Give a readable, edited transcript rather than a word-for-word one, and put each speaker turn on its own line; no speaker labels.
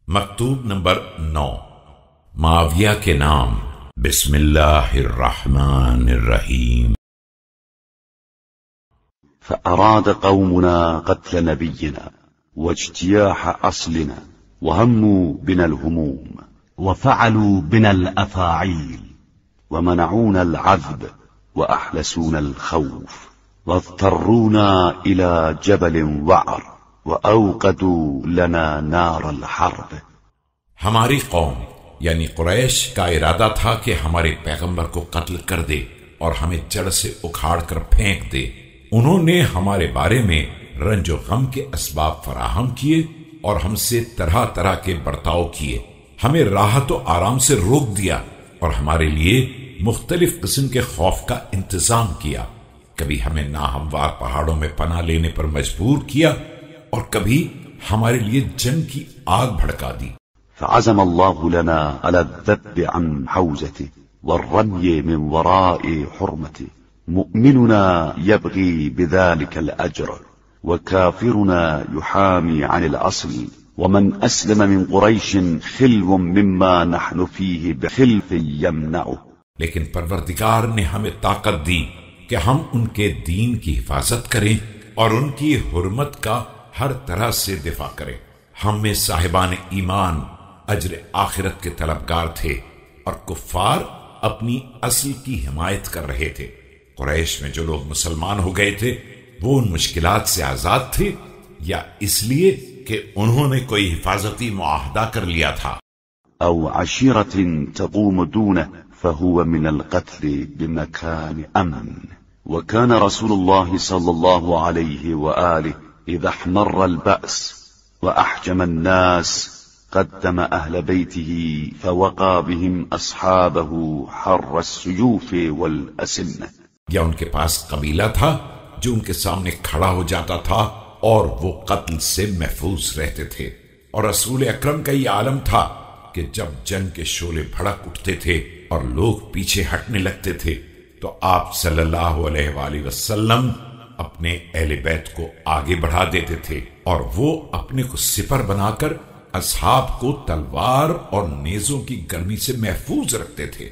مکتوب نمبر 9 معاویہ کے نام۔ بسم اللہ الرحمن الرحیم۔
فأراد قومنا قتل نبينا واجتياح أصلنا وهموا بنا الهموم
وفعلوا بنا الأفاعيل
ومنعونا العذب وأحلسونا الخوف واضطرونا إلى جبل وعر وأوقدوا لنا نار الحرب۔
ہماری قوم یعنی قریش کا ارادہ تھا کہ ہمارے پیغمبر کو قتل کر دے اور ہمیں جڑ سے اکھاڑ کر پھینک دے۔ انہوں نے ہمارے بارے میں رنج و غم کے اسباب فراہم کیے اور ہم سے طرح طرح کے برتاؤ کیے، ہمیں راحت و آرام سے روک دیا اور ہمارے لیے مختلف قسم کے خوف کا انتظام کیا۔ کبھی ہمیں ناہموار پہاڑوں میں پناہ لینے پر مجبور کیا اور کبھی ہمارے لیے جنگ کی آگ بھڑکا دی۔
فعزم الله لنا على الذب عن حوزته والرمي من وراء حرمته، مؤمننا يبغي بذلك الأجر وكافرنا يحامي عن الأصل، ومن أسلم من قريش خلو مما نحن فيه بخلف يمنعه۔
لیکن پروردگار نے ہمیں طاقت دی کہ ہم ان کے دین کی حفاظت کریں اور ان کی حرمت کا ہر طرح سے دفاع کریں۔ ہم میں صاحبان ایمان اجر آخرت کے طلبگار تھے اور کفار اپنی اصل کی حمایت کر رہے تھے۔ قریش میں جو لوگ مسلمان ہو گئے تھے وہ ان مشکلات سے آزاد تھے یا اس لیے کہ انہوں نے کوئی حفاظتی معاہدہ کر لیا تھا۔
أو عشيرة تقوم دونه فهو من القتل بمكان أمن، وكان رسول الله صلى الله عليه وآله إذا احمر البأس وأحجم الناس قدم أهل بيته فوقى بهم أصحابه حر السيوف والأسنة۔
یا ان کے پاس قبیلہ تھا جو ان کے سامنے کھڑا ہو جاتا تھا اور وہ قتل سے محفوظ رہتے تھے، اور رسول اکرم کا یہ عالم تھا کہ جب جنگ کے شعلے بھڑک اٹھتے تھے اور لوگ پیچھے ہٹنے لگتے تھے تو آپ صلی اللہ علیہ وآلہ وسلم اپنے اہل بیت کو آگے بڑھا دیتے تھے اور وہ اپنے کو سپر بنا کر اصحاب کو تلوار اور نیزوں کی گرمی سے محفوظ رکھتے تھے۔